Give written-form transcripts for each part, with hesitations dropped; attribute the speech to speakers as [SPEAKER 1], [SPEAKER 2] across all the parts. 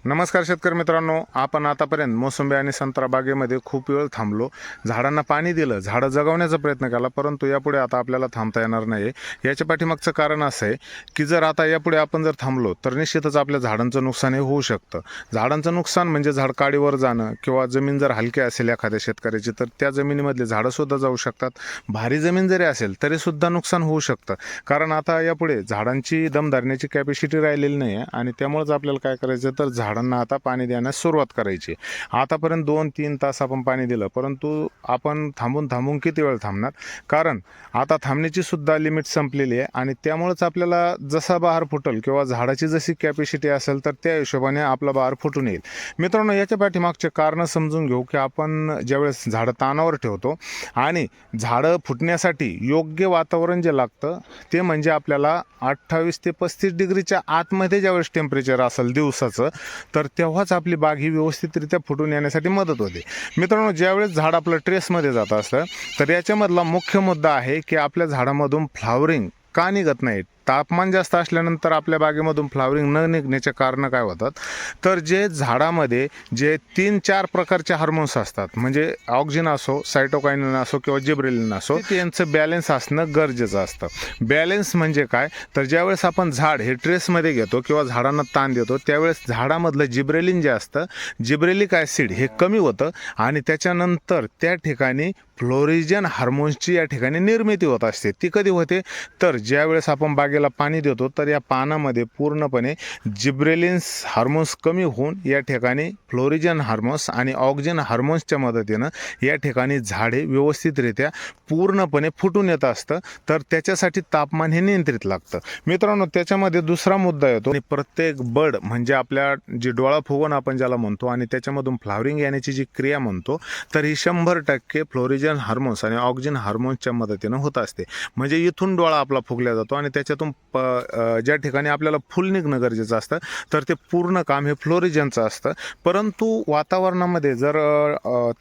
[SPEAKER 1] नमस्कार शेतकरी मित्रांनो, आपण आतापर्यंत मोसंबी आणि संत्रा बागेमध्ये खूप वेळ थांबलो. झाडांना पाणी दिलं, झाडं जगवण्याचा प्रयत्न केला, परंतु यापुढे आता आपल्याला थांबता येणार नाही. याच्या पाठीमागचं कारण असं आहे की जर आता यापुढे आपण जर थांबलो तर निश्चितच आपल्या झाडांचं नुकसान हे होऊ शकतं. झाडांचं नुकसान म्हणजे झाड काडीवर जाणं किंवा जमीन जर हलकी असेल एखाद्या शेतकऱ्याची तर त्या जमिनीमधले झाडंसुद्धा जाऊ शकतात. भारी जमीन जरी असेल तरीसुद्धा नुकसान होऊ शकतं, कारण आता यापुढे झाडांची दम धरण्याची कॅपॅसिटी राहिलेली नाही आहे आणि त्यामुळेच आपल्याला काय करायचं तर झाडांना आता पाणी देण्यास सुरुवात करायची. आतापर्यंत 2-3 तास आपण पाणी दिलं, परंतु आपण थांबून किती वेळ थांबणार, कारण आता थांबण्याची सुद्धा लिमिट संपलेली आहे आणि त्यामुळेच आपल्याला जसा बहार फुटेल किंवा झाडाची जशी कॅपॅसिटी असेल तर त्या हिशोबाने आपला बहार फुटून येईल. मित्रांनो, याच्या पाठीमागचे कारण समजून घेऊ की आपण ज्यावेळेस झाडं तानावर ठेवतो आणि झाडं फुटण्यासाठी योग्य वातावरण जे लागतं ते म्हणजे आपल्याला 28 ते 35 डिग्रीच्या आतमध्ये ज्यावेळेस टेम्परेचर असेल दिवसाचं तर तेव्हाच आपली बाग ही व्यवस्थितरित्या फुटून येण्यासाठी मदत होते. मित्रांनो, ज्यावेळेस झाड आपलं ट्रेसमध्ये जात असतं तर याच्यामधला मुख्य मुद्दा आहे की आपल्या झाडामधून फ्लावरिंग का निघत नाही. तापमान जास्त असल्यानंतर आपल्या बागेमधून फ्लावरिंग न निघण्याचे कारण काय होतात तर जे झाडामध्ये जे 3-4 प्रकारचे हार्मोन्स असतात, म्हणजे ऑक्सिन असो, सायटोकायनिन असो किंवा जिब्रेलिन असो, यांचं बॅलन्स असणं गरजेचं असतं. बॅलन्स म्हणजे काय तर ज्यावेळेस आपण झाड हे ट्रेसमध्ये घेतो किंवा झाडांना ताण देतो त्यावेळेस झाडामधलं जिब्रेलिन जे असतं, जिब्रेलिक ॲसिड हे कमी होतं आणि त्याच्यानंतर त्या ठिकाणी फ्लोरिजन हार्मोन्सची या ठिकाणी निर्मिती होत असते. ती कधी होते तर ज्यावेळेस आपण बागेला पाणी देतो तर या पानामध्ये पूर्णपणे जिब्रेलिन्स हार्मोन्स कमी होऊन या ठिकाणी फ्लोरिजन हार्मोन्स आणि ऑक्सिजन हार्मोन्सच्या मदतीनं या ठिकाणी झाडे व्यवस्थितरित्या पूर्णपणे फुटून येत असतं. तर त्याच्यासाठी तापमान हे नियंत्रित लागतं. मित्रांनो, त्याच्यामध्ये दुसरा मुद्दा येतो आणि प्रत्येक बड म्हणजे आपल्या जी डोळा फुगवून आपण ज्याला म्हणतो आणि त्याच्यामधून फ्लावरिंग येण्याची जी क्रिया म्हणतो तर ही 100% फ्लोरिजन हार्मोन्स आणि ऑक्सिजन हार्मोन्सच्या मदतीनं होत असते. म्हणजे इथून डोळा आपला फुगला जातो आणि त्याच्यातून ज्या ठिकाणी आपल्याला फुल निघणं गरजेचं असतं तर ते पूर्ण काम हे फ्लोरिजनचं असतं. परंतु वातावरणामध्ये जर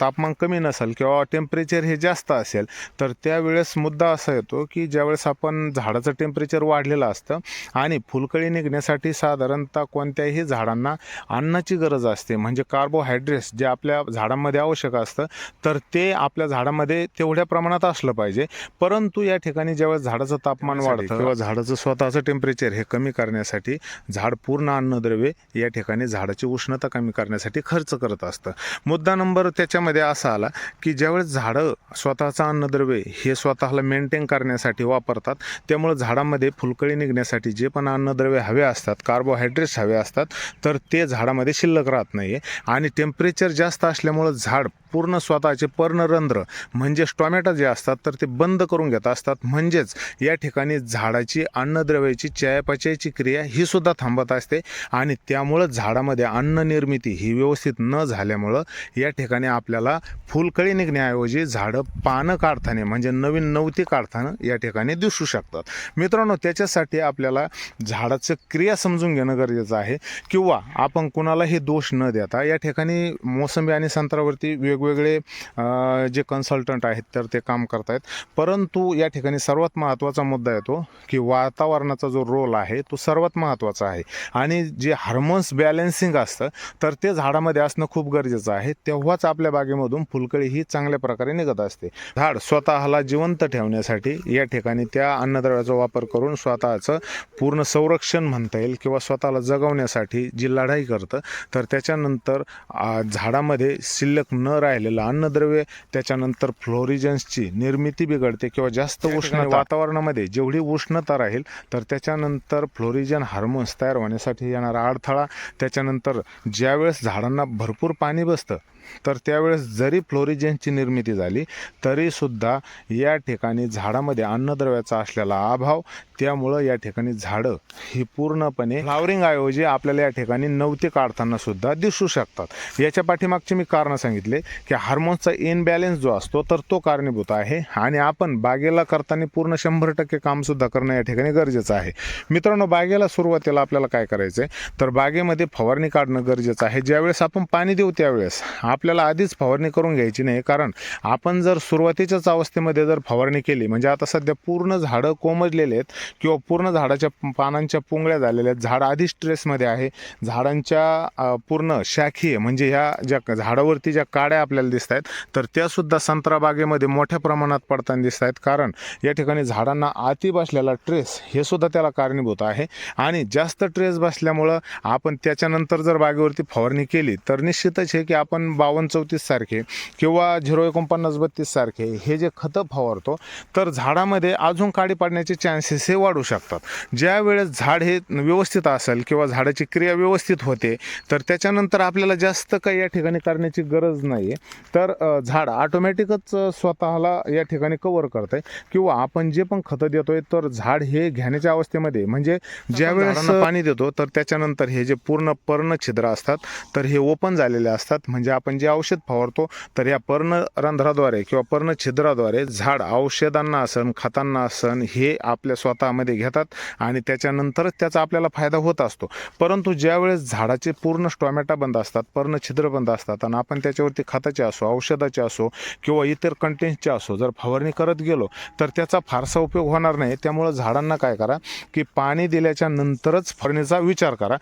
[SPEAKER 1] तापमान कमी नसेल किंवा टेम्परेचर हे जास्त असेल तर त्यावेळेस मुद्दा असा येतो की ज्यावेळेस आपण झाडाचं टेम्परेचर वाढलेलं असतं आणि फुलकळी निघण्यासाठी साधारणतः कोणत्याही झाडांना अन्नाची गरज असते, म्हणजे कार्बोहायड्रेट्स जे आपल्या झाडांमध्ये आवश्यक असतं तर ते आपल्या झाडामध्ये तेवढ्या प्रमाणात असलं पाहिजे. परंतु या ठिकाणी ज्यावेळेस झाडाचं तापमान वाढतं किंवा झाडाचं स्वतःचं टेम्परेचर हे कमी करण्यासाठी झाड पूर्ण अन्नद्रव्ये या ठिकाणी झाडाची उष्णता कमी करण्यासाठी खर्च करत असतं. मुद्दा नंबर त्याच्यामध्ये असा आला की ज्यावेळेस झाडं स्वतःचं अन्नद्रव्ये हे स्वतःला मेंटेन करण्यासाठी वापरतात, त्यामुळे झाडामध्ये फुलकळी निघण्यासाठी जे पण अन्नद्रव्ये हवे असतात, कार्बोहायड्रेट्स हवे असतात तर ते झाडामध्ये शिल्लक राहत नाही आहे आणि टेम्परेचर जास्त असल्यामुळं झाड पूर्ण स्वतःचे पर्णरंध्र म्हणजे स्टॉमॅटा जे असतात तर ते बंद करून घेत असतात. म्हणजेच या ठिकाणी झाडाची अन्नद्रव्याची चयापचयाची क्रिया ही सुद्धा थांबत असते आणि त्यामुळं झाडामध्ये अन्न निर्मिती ही व्यवस्थित न झाल्यामुळं या ठिकाणी आपल्याला फुलकळी निघण्याऐवजी झाडं पानं काढताना म्हणजे नवीन नवती काढताना या ठिकाणी दिसू शकतात. मित्रांनो, त्याच्यासाठी आपल्याला झाडाचं क्रिया समजून घेणं गरजेचं आहे किंवा आपण कुणालाही दोष न देता या ठिकाणी मोसंबी आणि संत्र्यावरती वेगवेगळे जे कन्सल्टंट आहेत तर ते काम करतायत. परंतु या ठिकाणी सर्वात महत्त्वाचा मुद्दा येतो की वातावरणाचा जो रोल आहे तो सर्वात महत्त्वाचा आहे आणि जे हार्मोन्स बॅलन्सिंग असतं तर ते झाडामध्ये असणं खूप गरजेचं आहे. तेव्हाच आपल्या बागेमधून फुलकळी ही चांगल्या प्रकारे निघत असते. झाड स्वतःला जिवंत ठेवण्यासाठी या ठिकाणी त्या अन्नद्रव्याचा वापर करून स्वतःचं पूर्ण संरक्षण म्हणता येईल किंवा स्वतःला जगवण्यासाठी जी लढाई करतं तर त्याच्यानंतर झाडामध्ये शिल्लक न राहिलेलं अन्नद्रव्य, त्याच्यानंतर फ्लोरिजन्सची निर्मिती बिघडते किंवा जास्त उष्ण वातावरणामध्ये जेवढी उष्णता राहील तर त्याच्यानंतर फ्लोरिजन हार्मोन्स तयार होण्यासाठी येणारा अडथळा, त्याच्यानंतर ज्यावेळेस झाडांना भरपूर पाणी बसतं तर त्यावेळेस जरी फ्लोरिजनची निर्मिती झाली तरीसुद्धा या ठिकाणी झाडामध्ये अन्नद्रव्याचा असलेला अभाव, त्यामुळं या ठिकाणी झाडं ही पूर्णपणे फ्लावरिंगऐवजी आपल्याला या ठिकाणी नवती काढताना सुद्धा दिसू शकतात. याच्या पाठीमागचे मी कारण सांगितले की हार्मोन्सचा इनबॅलन्स जो असतो तर तो कारणीभूत आहे आणि आपण बागेला करताना पूर्ण 100% कामसुद्धा करणं या ठिकाणी गरजेचं आहे. मित्रांनो, बागेला सुरुवातीला आपल्याला काय करायचं आहे तर बागेमध्ये फवारणी काढणं गरजेचं आहे. ज्यावेळेस आपण पाणी देऊ त्यावेळेस आपल्याला आधीच फवारणी करून घ्यायची नाही, कारण आपण जर सुरुवातीच्याच अवस्थेमध्ये जर फवारणी केली, म्हणजे आता सध्या पूर्ण झाडं कोमजलेले आहेत किंवा पूर्ण झाडाच्या पानांच्या पुंगळ्या झालेल्या आहेत, झाड आधीच स्ट्रेसमध्ये आहे, झाडांच्या पूर्ण शाखीय म्हणजे ह्या ज्या झाडावरती ज्या काड्या आपल्याला दिसत आहेत तर त्यासुद्धा संत्रा बागेमध्ये मोठ्या प्रमाणात पडताना दिसत आहेत, कारण या ठिकाणी झाडांना आती बसलेला ट्रेस हे सुद्धा त्याला कारणीभूत आहे. आणि जास्त ट्रेस बसल्यामुळं आपण त्याच्यानंतर जर बागेवरती फवारणी केली तर निश्चितच आहे की आपण 52-34 सारखे किंवा 049-32 सारखे हे जे खतं फवारतो तर झाडामध्ये अजून काडी पडण्याचे चान्सेस हे वाढू शकतात. ज्या वेळेस झाड हे व्यवस्थित असेल किंवा झाडाची क्रिया व्यवस्थित होते तर त्याच्यानंतर आपल्याला जास्त काही या ठिकाणी करण्याची गरज नाही आहे, तर झाड ऑटोमॅटिकच स्वतःला या ठिकाणी कव्हर करत आहे. किंवा आपण जे पण खतं देतोय तर झाड हे घेण्याच्या अवस्थेमध्ये म्हणजे ज्या वेळेस पाणी देतो तर त्याच्यानंतर हे जे पूर्ण पर्ण छिद्र असतात तर हे ओपन झालेले असतात, म्हणजे आपण जे औषध फवारतो तर या पर्णरंध्राद्वारे किंवा पर्ण छिद्राद्वारे झाड औषधांना असन खतांना असन हे आपल्या स्वतःमध्ये घेतात आणि त्याच्यानंतरच त्याचा आपल्याला फायदा होत असतो. परंतु ज्यावेळेस झाडाचे पूर्ण स्टॉमॅटा बंद असतात, पर्ण छिद्र बंद असतात आणि आपण त्याच्यावरती खताचे असो औषधाचे असो किंवा इतर कंटेंटचे असो जर फवारणी करत गेलो तर त्याचा फारसा उपयोग होणार नाही. त्यामुळं झाडांना काय करा की पाणी दिल्याच्या नंतरच फवारणीचा विचार करा,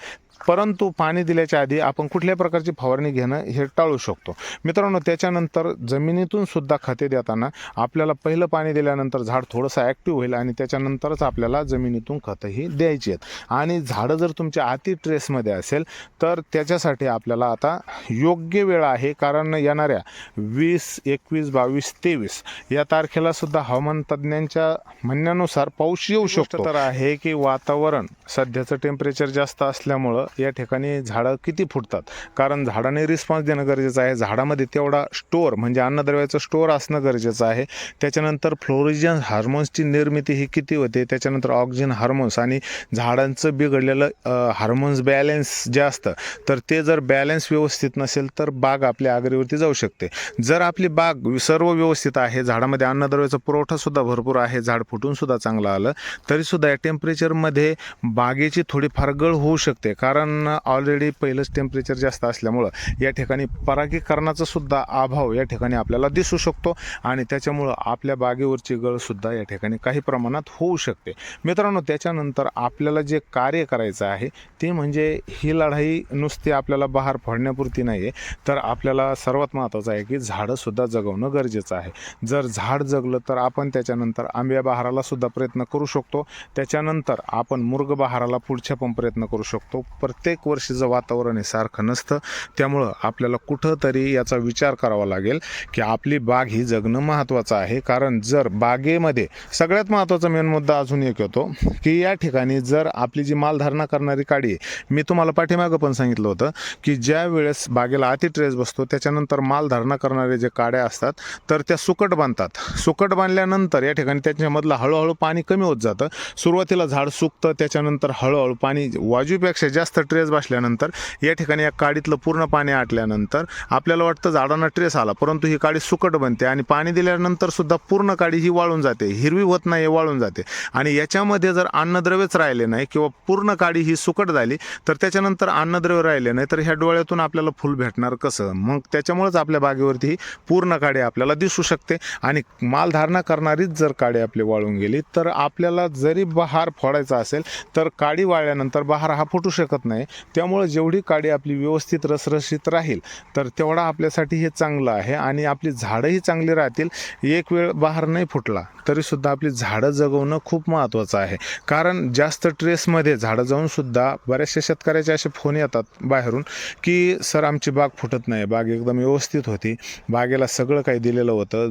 [SPEAKER 1] परंतु पाणी दिल्याच्या आधी आपण कुठल्याही प्रकारची फवारणी घेणं हे टाळू शकतो. मित्रांनो, त्याच्यानंतर जमिनीतून सुद्धा खते देताना आपल्याला पहिलं पाणी दिल्यानंतर झाड थोडंसं ॲक्टिव्ह होईल आणि त्याच्यानंतरच आपल्याला जमिनीतून खतंही द्यायची आहेत. आणि झाडं जर तुमच्या अति ट्रेसमध्ये असेल तर त्याच्यासाठी आपल्याला आता योग्य वेळ आहे, कारण येणाऱ्या 20, 21, 22, 23 या तारखेला सुद्धा हवामान तज्ज्ञांच्या म्हणण्यानुसार पाऊस येऊ शकतो. तर आहे की वातावरण सध्याचं टेम्परेचर जास्त असल्यामुळं या ठिकाणी झाडं किती फुटतात, कारण झाडाने रिस्पॉन्स देणं गरजेचं आहे. झाडामध्ये तेवढा स्टोअर म्हणजे अन्नद्रव्याचं स्टोअर असणं गरजेचं आहे. त्याच्यानंतर फ्लोरिजन हार्मोन्सची निर्मिती ही किती होते, त्याच्यानंतर ऑक्सिजन हार्मोन्स आणि झाडांचं बिघडलेलं हार्मोन्स बॅलन्स जे असतं तर ते जर बॅलन्स व्यवस्थित नसेल तर बाग आपल्या आगरीवरती जाऊ शकते. जर आपली बाग सर्व व्यवस्थित आहे, झाडामध्ये अन्नद्रव्याचा पुरवठासुद्धा भरपूर आहे, झाड फुटूनसुद्धा चांगलं आलं तरीसुद्धा या टेम्परेचरमध्ये बागेची थोडीफार गळ होऊ शकते, कारण ऑलरेडी पहिलंच टेम्परेचर जास्त असल्यामुळं या ठिकाणी परागीकरणाचा सुद्धा अभाव या ठिकाणी आपल्याला दिसू शकतो आणि त्याच्यामुळं आपल्या बागेवरची गळसुद्धा या ठिकाणी काही प्रमाणात होऊ शकते. मित्रांनो, त्याच्यानंतर आपल्याला जे कार्य करायचं आहे ते म्हणजे ही लढाई नुसती आपल्याला बहार फोडण्यापुरती नाही आहे, तर आपल्याला सर्वात महत्त्वाचं आहे की झाडंसुद्धा जगवणं गरजेचं आहे. जर झाड जगलं तर आपण त्याच्यानंतर आंब्या बहाराला सुद्धा प्रयत्न करू शकतो, त्याच्यानंतर आपण मुर्ग बहाराला पुढच्या पण प्रयत्न करू शकतो. प्रत्येक वर्षीचं वातावरण हे सारखं नसतं, त्यामुळं आपल्याला कुठंतरी याचा विचार करावा लागेल की आपली बाग ही जगणं महत्त्वाचं आहे. कारण जर बागेमध्ये सगळ्यात महत्त्वाचा मेन मुद्दा अजून एक येतो की या ठिकाणी जर आपली जी मालधारणा करणारी काडी आहे, मी तुम्हाला पाठीमागं पण सांगितलं होतं की ज्या वेळेस बागेला अति ट्रेस बसतो त्याच्यानंतर मालधारणा करणारे जे काड्या असतात तर त्या सुकट बांधतात. सुकट बांधल्यानंतर या ठिकाणी त्याच्यामधलं हळूहळू पाणी कमी होत जातं. सुरुवातीला झाड सुकतं, त्याच्यानंतर हळूहळू पाणी वाजूपेक्षा जास्त ट्रेस बसल्यानंतर या ठिकाणी या काडीतलं पूर्ण पाणी आटल्यानंतर आपल्याला वाटतं झाडांना ट्रेस आला, परंतु ही काडी सुकट बनते आणि पाणी दिल्यानंतर सुद्धा पूर्ण काडी ही वाळून जाते, हिरवी होत नाही, वाळून जाते. आणि याच्यामध्ये जर अन्नद्रव्यच राहिले नाही किंवा पूर्ण काडी ही सुकट झाली तर त्याच्यानंतर अन्नद्रव्य राहिले नाही तर ह्या डोळ्यातून आपल्याला फुल भेटणार कसं? मग त्याच्यामुळेच आपल्या बागेवरती ही पूर्ण काडी आपल्याला दिसू शकते. आणि मालधारणा करणारीच जर काडी आपली वाळून गेली तर आपल्याला जरी बहार फोडायचा असेल तर काडी वाळल्यानंतर बहार हा फुटू शकत नाही. त्यामुळे जेवढी काडी आपली व्यवस्थित रसरशीत राहील तर तेवढा आपल्यासाठी हे चांगलं आहे आणि आपली झाडंही चांगली राहतील. एक वेळ बहार नाही फुटला तरीसुद्धा आपली झाडं जगवणं खूप महत्त्वाचं आहे, कारण जास्त ट्रेसमध्ये झाडं जाऊनसुद्धा बऱ्याचशा शेतकऱ्याचे असे फोन येतात बाहेरून की सर आमची बाग फुटत नाही, बाग एकदम व्यवस्थित होती, बागेला सगळं काही दिलेलं होतं,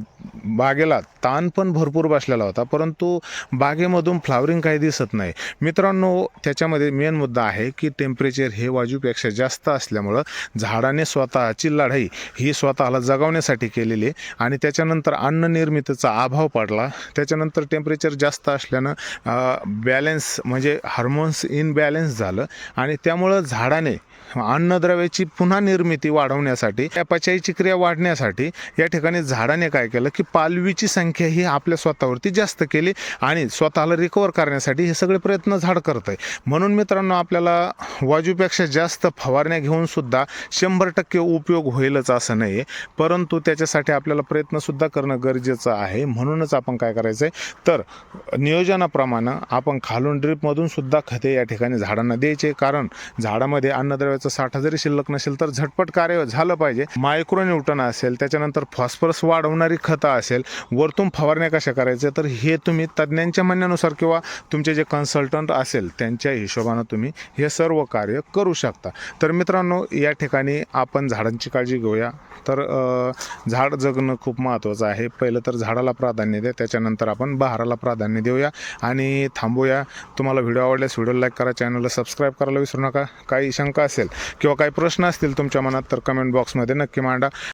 [SPEAKER 1] बागेला ताण पण भरपूर बसलेला होता, परंतु बागेमधून फ्लावरिंग काही दिसत नाही. मित्रांनो, त्याच्यामध्ये मेन मुद्दा आहे की टेम्परेचर हे वाजूपेक्षा जास्त असल्यामुळं झाडाने स्वतःची लढाई ही स्वतःला जगवण्यासाठी केलेली आणि त्याच्यानंतर अन्न निर्मितीचा अभाव पडला. त्याच्यानंतर टेम्परेचर जास्त असल्यानं बॅलन्स म्हणजे हार्मोन्स इनबॅलन्स झालं आणि त्यामुळं झाडाने अन्नद्रव्याची पुन्हा निर्मिती वाढवण्यासाठी, त्या पचनाची क्रिया वाढण्यासाठी या ठिकाणी झाडाने काय केलं की पालवीची संख्या ही आपल्या स्वतःवरती जास्त केली आणि स्वतःला रिकवर करण्यासाठी हे सगळे प्रयत्न झाड करत आहे. म्हणून मित्रांनो, आपल्याला वाजूपेक्षा जास्त फवारण्या घेऊन सुद्धा 100% उपयोग होईलच असं नाही, परंतु त्याच्यासाठी आपल्याला प्रयत्नसुद्धा करणं गरजेचं आहे. म्हणूनच आपण काय करायचं आहे, तर नियोजनाप्रमाणे आपण खालून ड्रीपमधून सुद्धा खते या ठिकाणी झाडांना द्यायचे, कारण झाडामध्ये अन्नद्रव्याचा साठा जरी शिल्लक नसेल तर झटपट कार्य झालं पाहिजे. मायक्रोन्यूटन असेल, त्याच्यानंतर फॉस्फरस वाढवणारी खतं असेल, वरतून फवारण्या कशा करायच्या तर हे तुम्ही तज्ज्ञांच्या म्हणण्यानुसार किंवा तुमचे जे कन्सल्टंट असेल त्यांच्या हिशोबानं तुम्ही हे सर्व कार्य करू शकता. तर मित्रांनो, या ठिकाणी आपण झाडांची काळजी घेऊया. तर झाड जगणं खूप महत्त्वाचं आहे. पहिलं तर झाडाला प्राधान्य द्या, त्याच्यानंतर आपण बहाराला प्राधान्य देऊया आणि थांबूया. तुम्हाला व्हिडिओ आवडल्यास व्हिडिओला लाईक करा, चॅनलला सबस्क्राईब करायला विसरू नका. काही शंका असेल किंवा काही प्रश्न असतील तुमच्या मनात तर कमेंट बॉक्समध्ये नक्की मांडा.